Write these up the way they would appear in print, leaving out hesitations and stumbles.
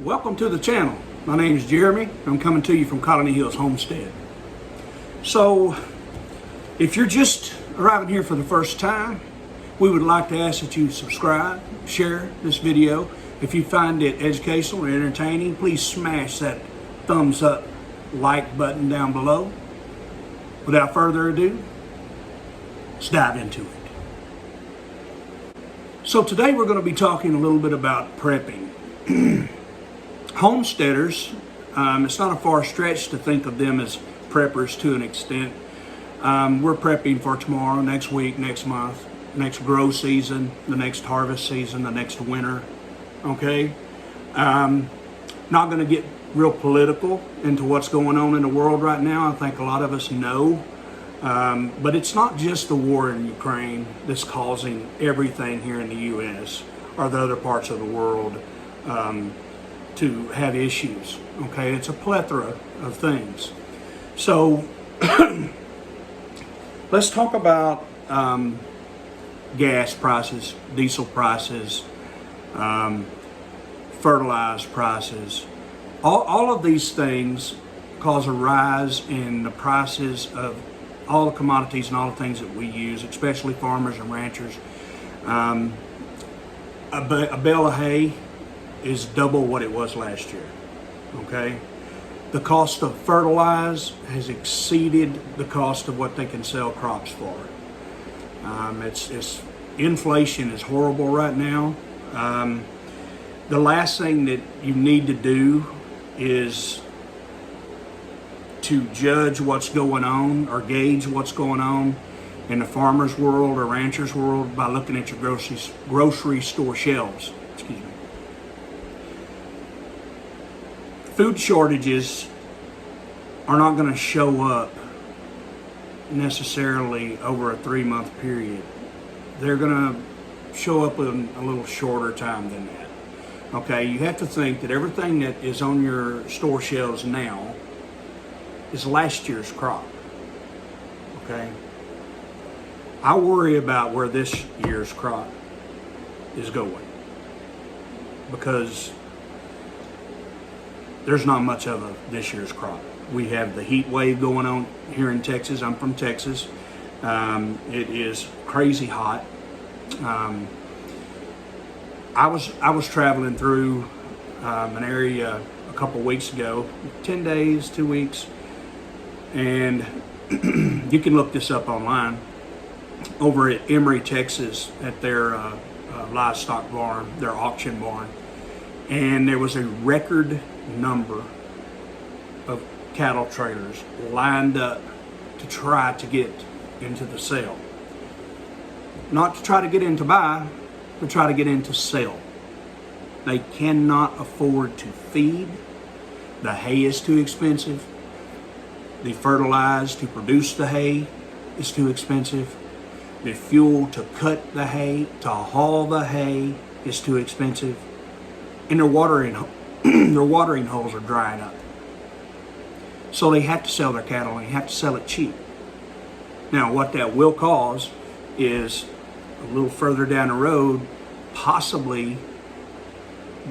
welcome to the channel. My name is Jeremy. I'm coming to you from Colony Hills Homestead. So, if you're just arriving here for the first time, we would like to ask that you subscribe, share this video. If you find it educational and entertaining, please smash that thumbs up like button down below. Without further ado, let's dive into it. So today we're going to be talking a little bit about prepping. Homesteaders, it's not a far stretch to think of them as preppers to an extent. We're prepping for tomorrow, next week, next month, next grow season, the next harvest season, the next winter, okay? Not going to get real political into what's going on in the world right now. I think a lot of us know. But it's not just the war in Ukraine that's causing everything here in the U.S. or the other parts of the world to have issues, okay? It's a plethora of things. So let's talk about gas prices, diesel prices, fertilizer prices. All of these things cause a rise in the prices of all the commodities and all the things that we use, especially farmers and ranchers. A bale of hay is double what it was last year, okay? The cost of fertilizer has exceeded the cost of what they can sell crops for. Inflation is horrible right now. The last thing that you need to do is to judge what's going on or gauge what's going on in the farmer's world or rancher's world by looking at your grocery store shelves. Excuse me. Food shortages are not going to show up necessarily over a 3-month period. They're going to show up in a little shorter time than that. Okay, you have to think that everything that is on your store shelves now is last year's crop, okay? I worry about where this year's crop is going because there's not much of this year's crop. We have the heat wave going on here in Texas. I'm from Texas. It is crazy hot. I was traveling through an area a couple weeks ago, 10 days, 2 weeks, and you can look this up online, over at Emory, Texas, at their livestock barn, their auction barn, and there was a record number of cattle trailers lined up to try to get into the sale. Not to try to get in to buy, but try to get in to sell. They cannot afford to feed. The hay is too expensive. The fertilizer to produce the hay is too expensive. The fuel to cut the hay, to haul the hay is too expensive. And their watering holes are drying up. So they have to sell their cattle and they have to sell it cheap. Now what that will cause is a little further down the road, possibly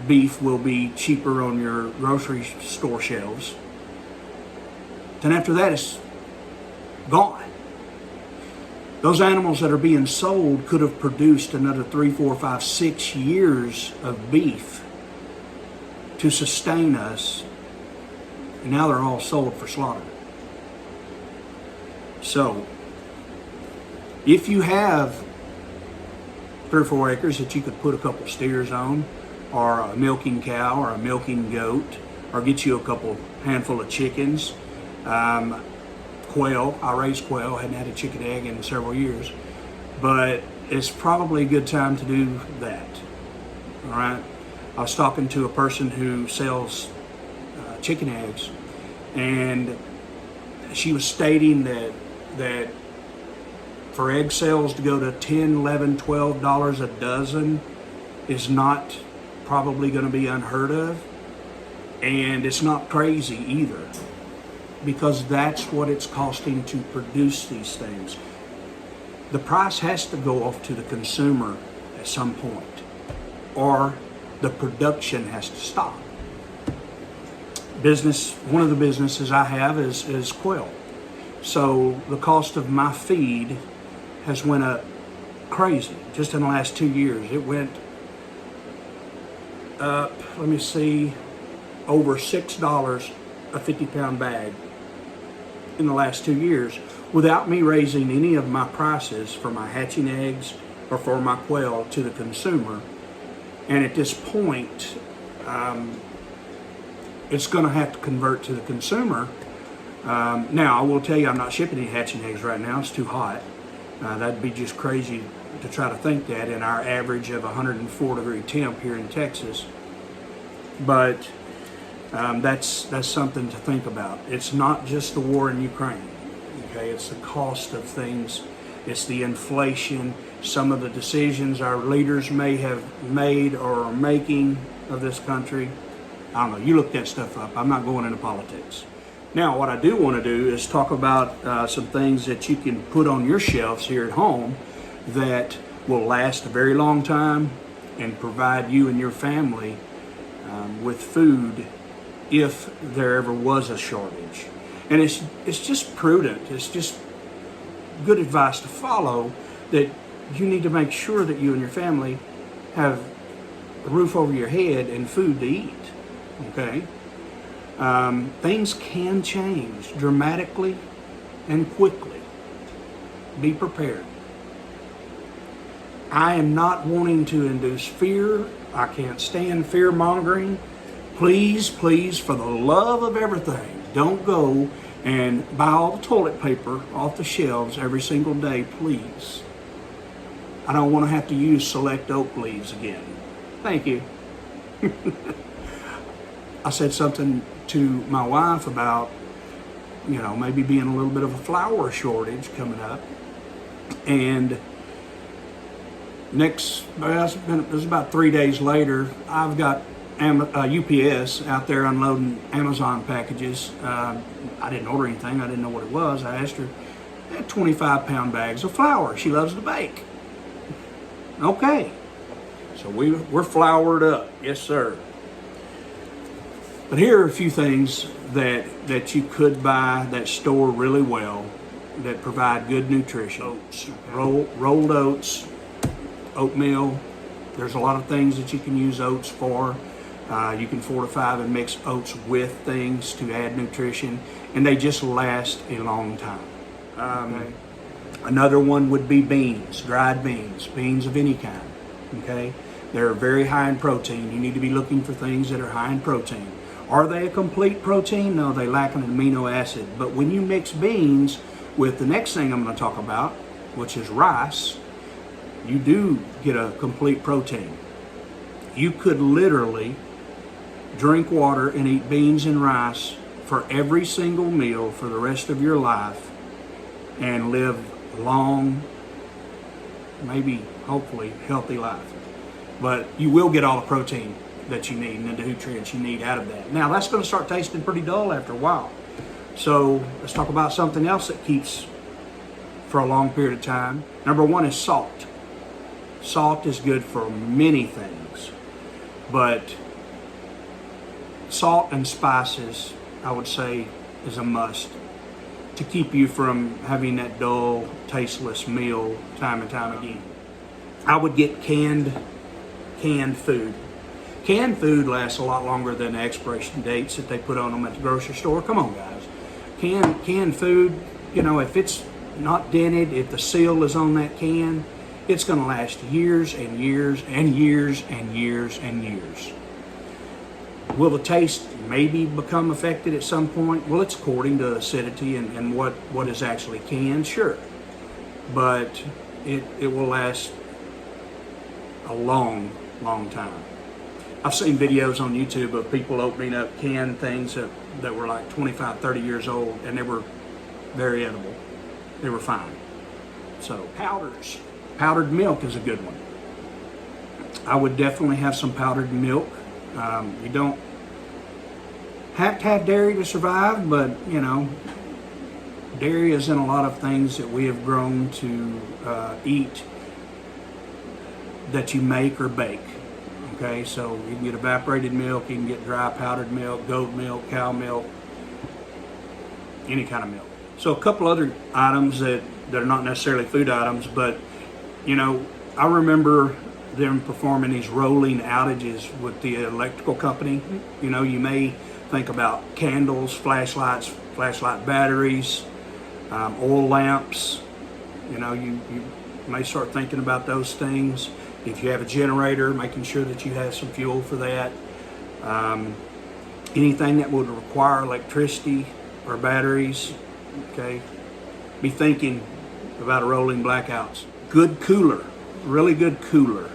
beef will be cheaper on your grocery store shelves. Then after that, it's gone. Those animals that are being sold could have produced another 3, 4, 5, 6 years of beef to sustain us, and now they're all sold for slaughter. So, if you have 3 or 4 acres that you could put a couple steers on, or a milking cow, or a milking goat, or get you a couple handful of chickens, quail. I raise quail, hadn't had a chicken egg in several years, but it's probably a good time to do that. All right. I was talking to a person who sells chicken eggs, and she was stating that for egg sales to go to $10, $11, $12 a dozen is not probably going to be unheard of, and it's not crazy either, because that's what it's costing to produce these things. The price has to go off to the consumer at some point, or the production has to stop. one of the businesses I have is quail. So the cost of my feed has went up crazy just in the last 2 years. It went up, let me see, over $6 a 50-pound bag in the last 2 years without me raising any of my prices for my hatching eggs or for my quail to the consumer. And at this point, it's going to have to convert to the consumer. Now, I will tell you, I'm not shipping any hatching eggs right now. It's too hot. That'd be just crazy to try to think that in our average of 104-degree temp here in Texas. But that's something to think about. It's not just the war in Ukraine. Okay, it's the cost of things. It's the inflation. Some of the decisions our leaders may have made or are making of this country. I don't know. You look that stuff up. I'm not going into politics. Now, what I do want to do is talk about some things that you can put on your shelves here at home that will last a very long time and provide you and your family with food if there ever was a shortage. And it's just prudent. It's just good advice to follow, that you need to make sure that you and your family have a roof over your head and food to eat. Okay? Things can change dramatically and quickly. Be prepared. I am not wanting to induce fear. I can't stand fear mongering. Please, please, for the love of everything, don't go and buy all the toilet paper off the shelves every single day, please. I don't want to have to use select oak leaves again. Thank you. I said something to my wife about, maybe being a little bit of a flour shortage coming up. And it was about 3 days later, I've got UPS out there unloading Amazon packages. I didn't order anything. I didn't know what it was. I asked her, 25-pound bags of flour. She loves to bake. Okay. So we're floured up. Yes, sir. But here are a few things that you could buy that store really well, that provide good nutrition. Oats. Rolled oats, oatmeal. There's a lot of things that you can use oats for. You can fortify and mix oats with things to add nutrition, and they just last a long time. Okay. Another one would be beans, dried beans of any kind. Okay, they're very high in protein. You need to be looking for things that are high in protein. Are they a complete protein? No, they lack an amino acid. But when you mix beans with the next thing I'm going to talk about, which is rice, you do get a complete protein. You could literally drink water and eat beans and rice for every single meal for the rest of your life and live long, maybe, hopefully, healthy life. But you will get all the protein that you need and the nutrients you need out of that. Now, that's going to start tasting pretty dull after a while. So let's talk about something else that keeps for a long period of time. Number one is salt. Salt is good for many things, but salt and spices, I would say, is a must to keep you from having that dull, tasteless meal time and time again. I would get canned food. Canned food lasts a lot longer than the expiration dates that they put on them at the grocery store. Come on, guys. Canned food, if it's not dented, if the seal is on that can, it's going to last years and years and years and years and years. Will the taste maybe become affected at some point? Well, it's according to acidity and what is actually canned, sure. But it will last a long, long time. I've seen videos on YouTube of people opening up canned things that were like 25, 30 years old, and they were very edible. They were fine. So powders. Powdered milk is a good one. I would definitely have some powdered milk. You don't have to have dairy to survive, but dairy is in a lot of things that we have grown to eat that you make or bake. Okay, so you can get evaporated milk, you can get dry powdered milk, goat milk, cow milk, any kind of milk. So a couple other items that are not necessarily food items, but you know, I remember them performing these rolling outages with the electrical company. You know, you may think about candles, flashlights, flashlight batteries, oil lamps. You know, you may start thinking about those things. If you have a generator, making sure that you have some fuel for that. Anything that would require electricity or batteries, okay? Be thinking about rolling blackouts. Good cooler, really good cooler.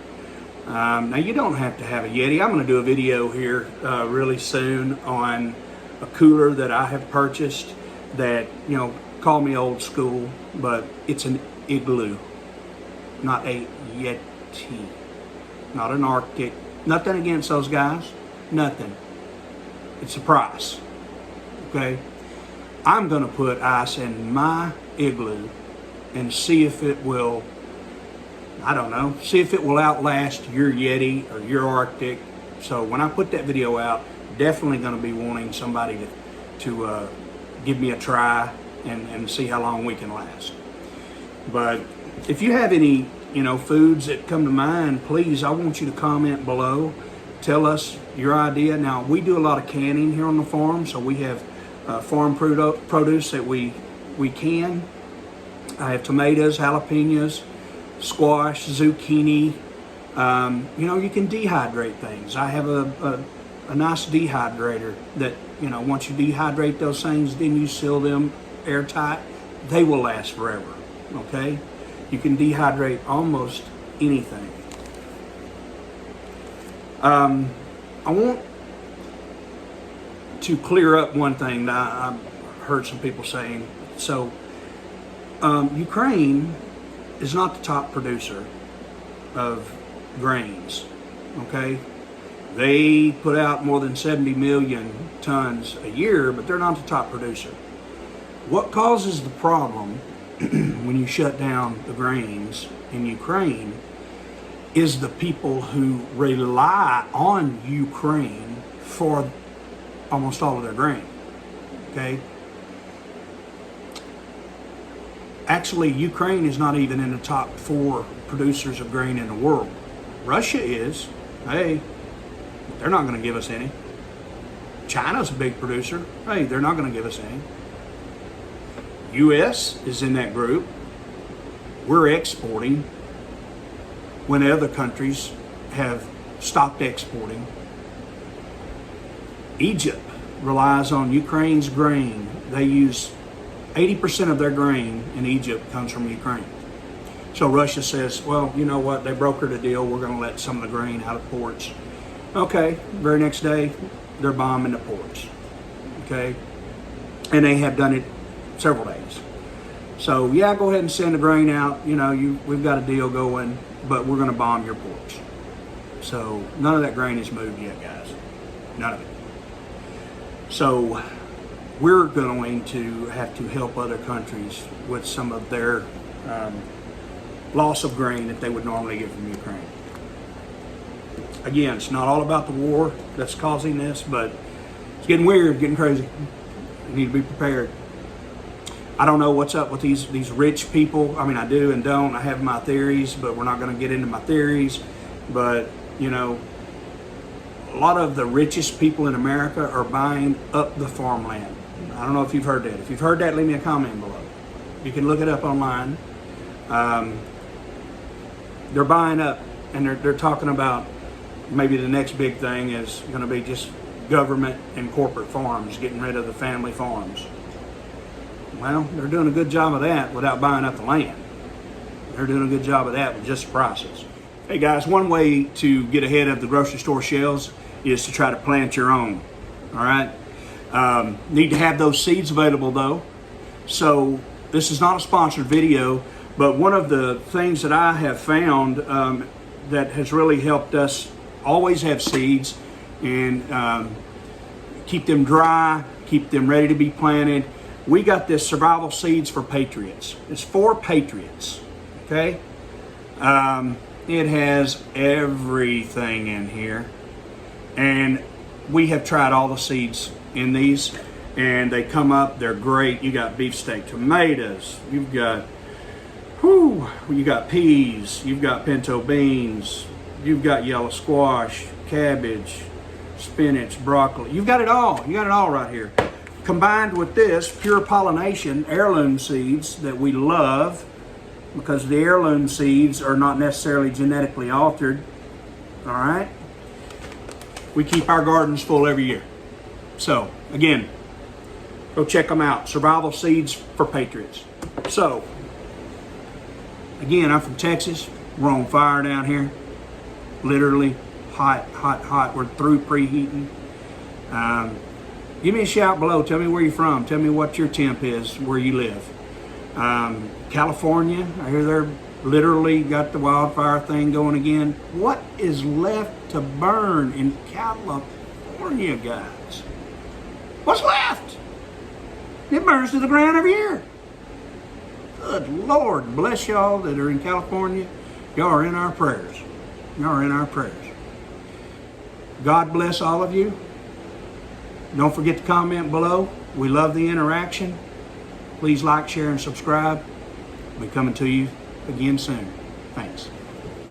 Now you don't have to have a Yeti. I'm gonna do a video here really soon on a cooler that I have purchased that, you know, call me old school, but it's an igloo, not a Yeti, not an Arctic. Nothing against those guys, nothing. It's a price, okay? I'm gonna put ice in my igloo and see if it will, I don't know, see if it will outlast your Yeti or your Arctic. So when I put that video out, definitely gonna be wanting somebody to give me a try and see how long we can last. But if you have any, you know, foods that come to mind, please, I want you to comment below. Tell us your idea. Now, we do a lot of canning here on the farm, so we have farm produce that we can. I have tomatoes, jalapenos, squash, zucchini. You know, you can dehydrate things. I have a nice dehydrator that, you know, once you dehydrate those things, then you seal them airtight. They will last forever, okay? You can dehydrate almost anything. I want to clear up one thing that I've heard some people saying. So, Ukraine is not the top producer of grains, okay? They put out more than 70 million tons a year, but they're not the top producer. What causes the problem when you shut down the grains in Ukraine is the people who rely on Ukraine for almost all of their grain, okay? Actually, Ukraine is not even in the top 4 producers of grain in the world. Russia is. Hey, they're not going to give us any. China's a big producer. Hey, they're not going to give us any. U.S. is in that group. We're exporting when other countries have stopped exporting. Egypt relies on Ukraine's grain. They use 80% of their grain in Egypt comes from Ukraine. So Russia says, well, you know what? They brokered a deal. We're going to let some of the grain out of ports. Okay, very next day, they're bombing the ports. Okay? And they have done it several days. So yeah, go ahead and send the grain out. You know, we've got a deal going, but we're going to bomb your ports. So none of that grain is moved yet, guys. None of it. So we're going to have to help other countries with some of their loss of grain that they would normally get from Ukraine. Again, it's not all about the war that's causing this, but it's getting weird, getting crazy. You need to be prepared. I don't know what's up with these rich people. I mean, I do and don't. I have my theories, but we're not going to get into my theories. But, you know, a lot of the richest people in America are buying up the farmland. I don't know if you've heard that. If you've heard that, leave me a comment below. You can look it up online. They're buying up, and they're talking about maybe the next big thing is going to be just government and corporate farms, getting rid of the family farms. Well, they're doing a good job of that without buying up the land. They're doing a good job of that with just the prices. Hey guys, one way to get ahead of the grocery store shelves is to try to plant your own. All right. Need to have those seeds available though. So this is not a sponsored video, but one of the things that I have found that has really helped us always have seeds and keep them dry, keep them ready to be planted. We got this Survival Seeds for Patriots. It's for patriots, okay? It has everything in here. And we have tried all the seeds in these, and they come up, they're great. You got beefsteak tomatoes, you got peas, you've got pinto beans, you've got yellow squash, cabbage, spinach, broccoli. You've got it all. You got it all right here. Combined with this pure pollination heirloom seeds that we love, because the heirloom seeds are not necessarily genetically altered. All right? We keep our gardens full every year. So, again, go check them out. Survival Seeds for Patriots. So, again, I'm from Texas. We're on fire down here. Literally hot, hot, hot. We're through preheating. Give me a shout below. Tell me where you're from. Tell me what your temp is where you live. California, I hear they're literally got the wildfire thing going again. What is left to burn in California, guys? What's left? It burns to the ground every year. Good Lord, bless y'all that are in California. Y'all are in our prayers. Y'all are in our prayers. God bless all of you. Don't forget to comment below. We love the interaction. Please like, share, and subscribe. We'll be coming to you again soon. Thanks.